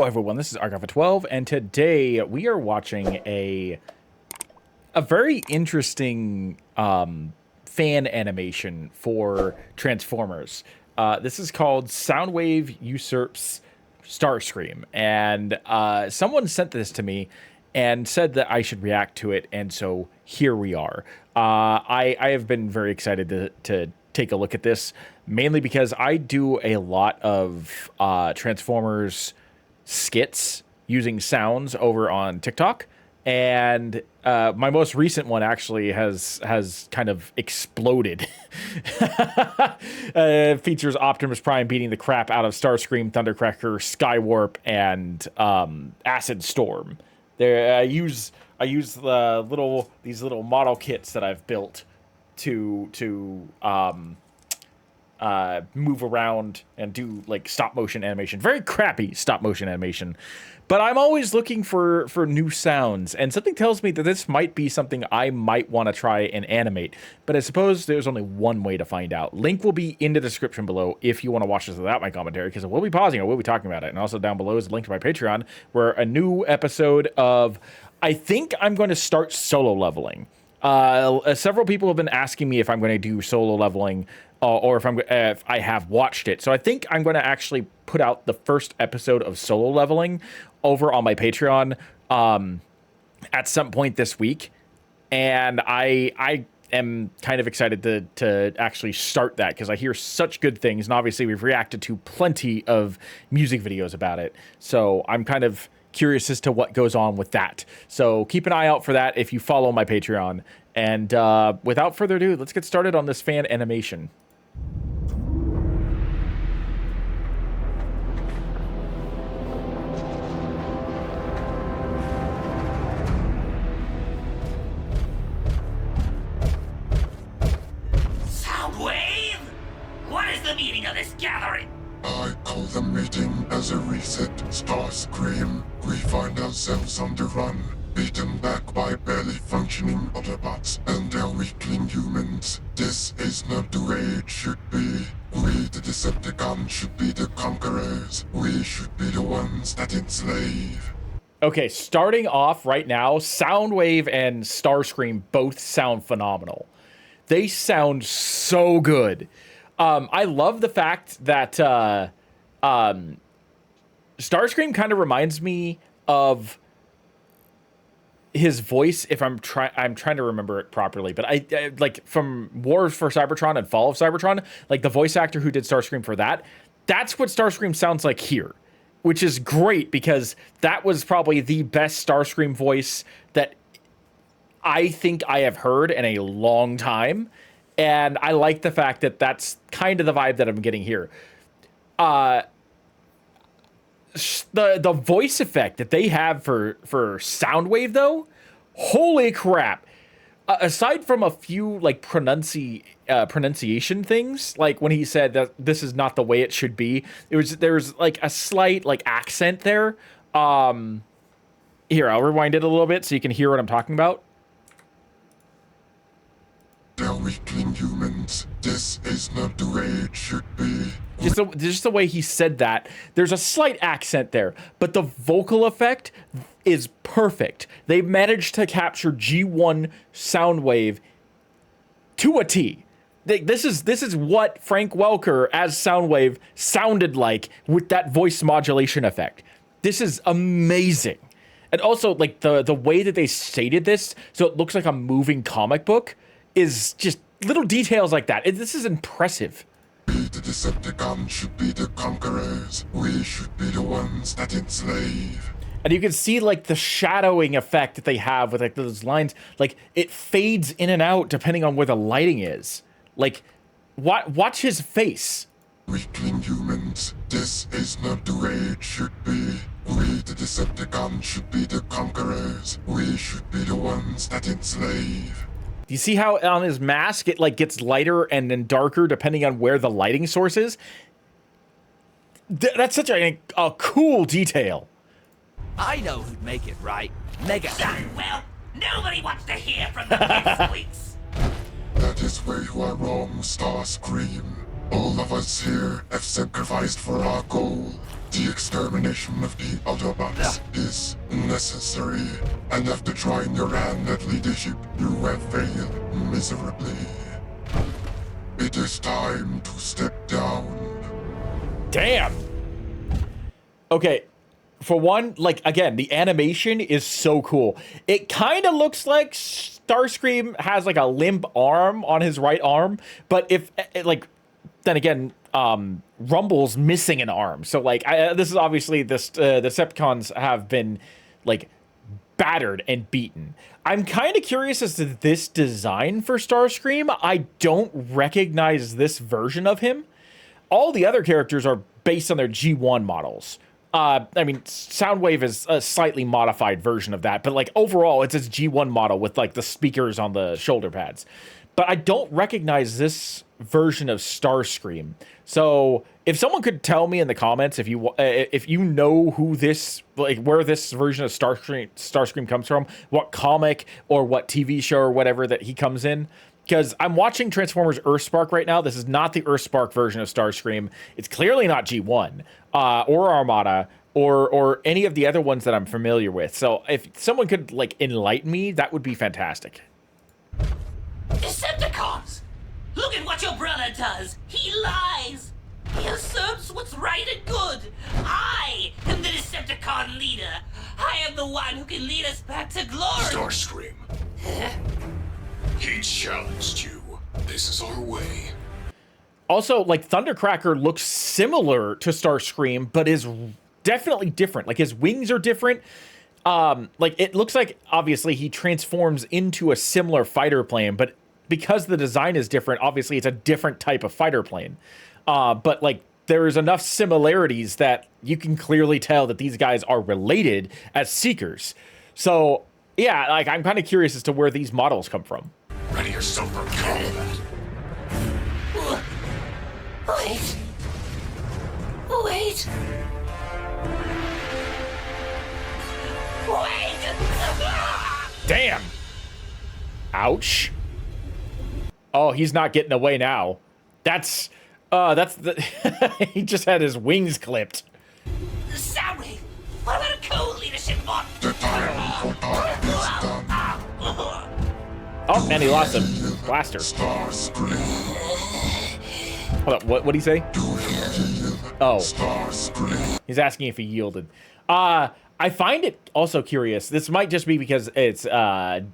everyone, this is Archive12, and today we are watching a very interesting fan animation for Transformers. This is called Soundwave Usurps Starscream, and someone sent this to me and said that I should react to it, and so here we are. I have been very excited to take a look at this, mainly because I do a lot of Transformers skits using sounds over on TikTok, and my most recent one actually has kind of exploded. Features Optimus Prime beating the crap out of Starscream, Thundercracker, Skywarp, and Acid Storm. There, I use these little model kits that I've built to move around and do like stop motion animation. Very crappy stop motion animation, but I'm always looking for new sounds, and something tells me that this might be something I might want to try and animate, but I suppose there's only one way to find out. Link will be in the description below if you want to watch this without my commentary, because I will be pausing, I will be talking about it, and also down below is a link to my Patreon, where a new episode of, I think I'm going to start solo leveling. Several people have been asking me if I'm going to do solo leveling, or if I have watched it. So I think I'm going to actually put out the first episode of solo leveling over on my Patreon at some point this week, and I am kind of excited to actually start that, because I hear such good things, and obviously we've reacted to plenty of music videos about it, so I'm kind of curious as to what goes on with that. So keep an eye out for that if you follow my Patreon. And without further ado, let's get started on this fan animation. Soundwave? What is the meaning of this gathering? I call the meeting as a reset, Starscream. We find ourselves on the run, beaten back by barely functioning Autobots and their weakling humans. This is not the way it should be. We, the Decepticons, should be the conquerors. We should be the ones that enslave. Okay, starting off right now, Soundwave and Starscream both sound phenomenal. They sound so good. I love the fact that Starscream kind of reminds me of his voice, if I'm trying to remember it properly, but I like from Wars for Cybertron and Fall of Cybertron, like the voice actor who did Starscream for that's what Starscream sounds like here, which is great, because that was probably the best Starscream voice that I think I have heard in a long time. And I like the fact that that's kind of the vibe that I'm getting here. The voice effect that they have for Soundwave, though, holy crap! Aside from a few like pronunciation things, like when he said that this is not the way it should be, there's like a slight like accent there. Here, I'll rewind it a little bit so you can hear what I'm talking about. They're weakling humans. This is not the way it should be. Just the way he said that, there's a slight accent there, but the vocal effect is perfect. They managed to capture G1 Soundwave to a T. This is what Frank Welker as Soundwave sounded like with that voice modulation effect. This is amazing. And also, like, the way that they stated this, so it looks like a moving comic book, is just little details like that. This is impressive. We, the Decepticons, should be the conquerors. We should be the ones that enslave. And you can see like the shadowing effect that they have with like those lines. Like it fades in and out depending on where the lighting is. Like, watch his face. Weakling humans, this is not the way it should be. We, the Decepticons, should be the conquerors. We should be the ones that enslave. Do you see how on his mask it like gets lighter and then darker depending on where the lighting source is? That's such a cool detail. I know who'd make it right. Megatron. Well, nobody wants to hear from the pipsqueaks. That is where you are wrong, Starscream. All of us here have sacrificed for our goal. The extermination of the Autobots is necessary, and after trying your hand at leadership, you have failed miserably. It is time to step down. Damn. Okay, for one, like, again, the animation is so cool. It kind of looks like Starscream has, like, a limp arm on his right arm, but if, like, then again, Rumble's missing an arm. So, like, this is obviously, the Decepticons have been, like, battered and beaten. I'm kind of curious as to this design for Starscream. I don't recognize this version of him. All the other characters are based on their G1 models. I mean, Soundwave is a slightly modified version of that, but like overall, it's its G1 model with like the speakers on the shoulder pads. But I don't recognize this version of Starscream. So if someone could tell me in the comments if you know who this, like where this version of Starscream comes from, what comic or what TV show or whatever that he comes in. Because I'm watching Transformers Earthspark right now. This is not the Earthspark version of Starscream. It's clearly not G1 or Armada or any of the other ones that I'm familiar with. So if someone could like enlighten me, that would be fantastic. Decepticons! Look at what your brother does! He lies! He usurps what's right and good! I am the Decepticon leader! I am the one who can lead us back to glory! Starscream. He challenged you. This is our way. Also, like, Thundercracker looks similar to Starscream, but is definitely different. Like, his wings are different. Like, it looks like, obviously, he transforms into a similar fighter plane, but because the design is different, obviously, it's a different type of fighter plane. But, like, there is enough similarities that you can clearly tell that these guys are related as Seekers. So, yeah, like, I'm kind of curious as to where these models come from. Ready yourself for combat. Wait. Wait. Wait! Damn! Ouch. Oh, he's not getting away now. That's the... he just had his wings clipped. Soundwave! What about a co-leadership bot? The time for dark is done. Oh, and he lost him. Blaster. Starscream. Hold up, what did he say? Oh. Starscream. He's asking if he yielded. I find it also curious. This might just be because it's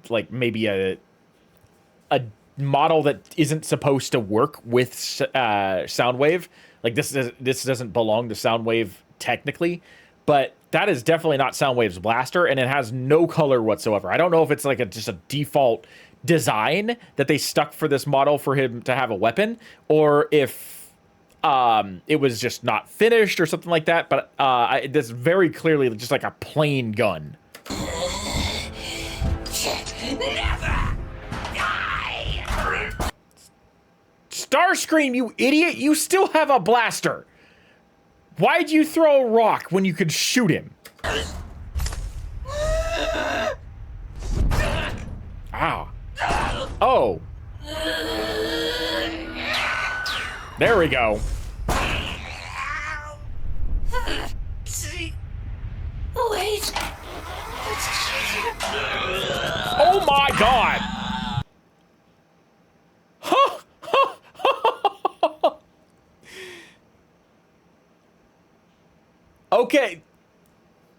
like maybe a model that isn't supposed to work with Soundwave. Like this doesn't belong to Soundwave technically, but that is definitely not Soundwave's blaster, and it has no color whatsoever. I don't know if it's like just a default design that they stuck for this model for him to have a weapon, or if it was just not finished or something like that, but this is very clearly just like a plain gun. Never die! Starscream, you idiot! You still have a blaster! Why'd you throw a rock when you could shoot him? Ow. Oh. There we go. Wait. Oh my god! Okay.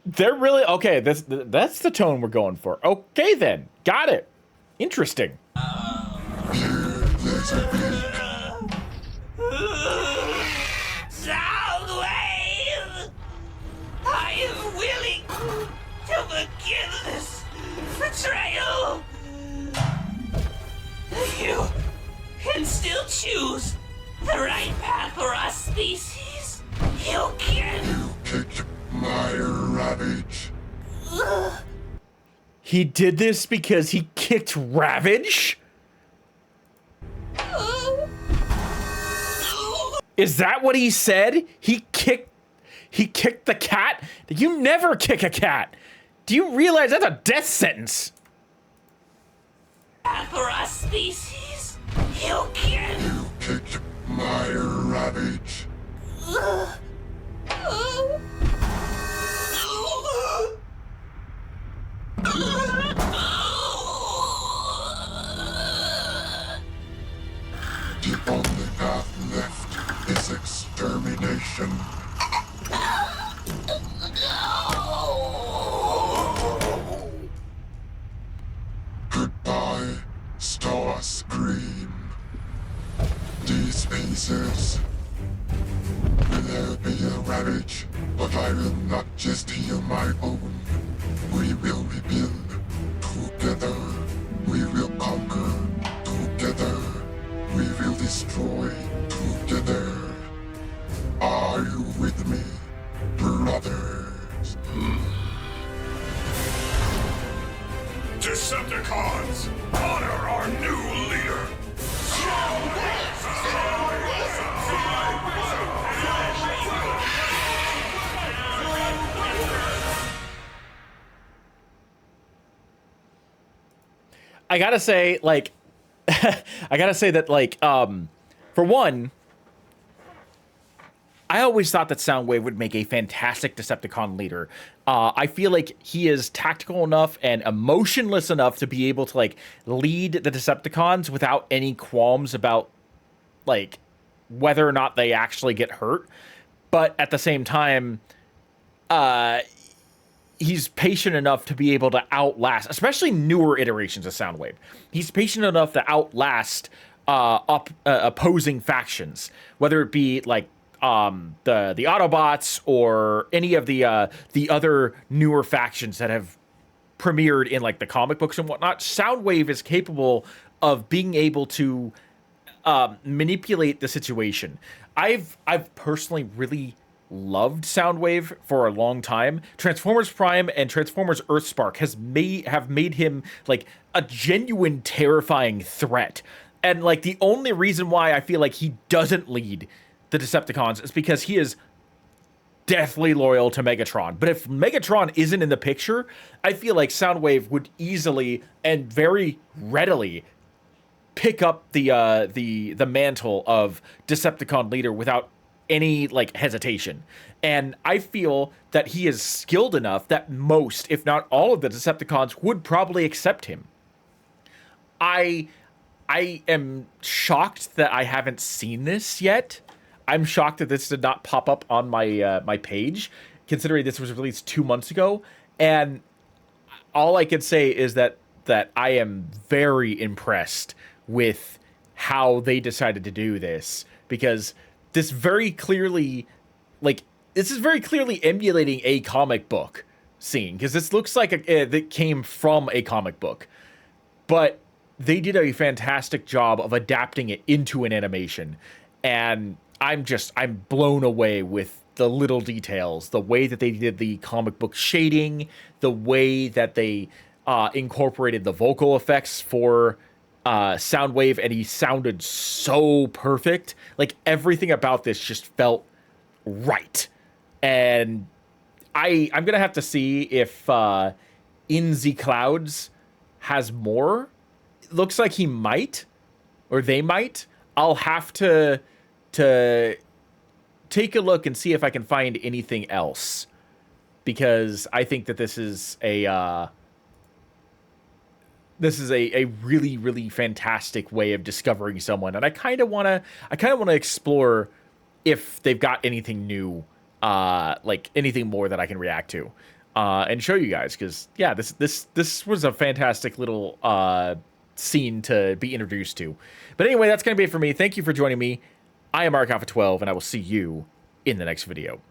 They're really... Okay, that's the tone we're going for. Okay, then. Got it. Interesting. Soundwave! I am willing to forgive this betrayal. You can still choose the right path for our species. You can. Kicked my Ravage. He did this because he kicked Ravage? Is that what he said? He kicked the cat? You never kick a cat. Do you realize that's a death sentence? For our species, you can. You kicked my Ravage. Starscream. These spaces will there be a ravage, but I will not just heal my own. We will rebuild together. We will conquer together. We will destroy together. Are you with me, brothers? Decepticons, honor our new leader! I gotta say, like, I gotta say that, like, for one, I always thought that Soundwave would make a fantastic Decepticon leader. I feel like he is tactical enough and emotionless enough to be able to, like, lead the Decepticons without any qualms about, like, whether or not they actually get hurt. But at the same time, he's patient enough to be able to outlast, especially newer iterations of Soundwave. He's patient enough to outlast opposing factions, whether it be like the Autobots or any of the other newer factions that have premiered in like the comic books and whatnot. Soundwave is capable of being able to manipulate the situation. I've personally really loved Soundwave for a long time. Transformers Prime and Transformers Earthspark have made him like a genuine terrifying threat. And like the only reason why I feel like he doesn't lead the Decepticons is because he is deathly loyal to Megatron. But if Megatron isn't in the picture, I feel like Soundwave would easily and very readily pick up the mantle of Decepticon leader without any like hesitation. And I feel that he is skilled enough that most, if not all of the Decepticons would probably accept him. I am shocked that I haven't seen this yet. I'm shocked that this did not pop up on my my page, considering this was released 2 months ago. And all I can say is that I am very impressed with how they decided to do this, because this very clearly, like, this is very clearly emulating a comic book scene, because this looks like that came from a comic book, but they did a fantastic job of adapting it into an animation, and I'm blown away with the little details, the way that they did the comic book shading, the way that they incorporated the vocal effects for Soundwave, and he sounded so perfect. Like, everything about this just felt right. And I'm gonna have to see if In.ZCLOUDS has more. It looks like he might, or they might. I'll have to take a look and see if I can find anything else, because I think that this is a really, really fantastic way of discovering someone, and I kind of want to explore if they've got anything new, like anything more that I can react to, and show you guys, because yeah, this was a fantastic little scene to be introduced to. But anyway, that's gonna be it for me. Thank you for joining me. I am Mark Alpha 12, and I will see you in the next video.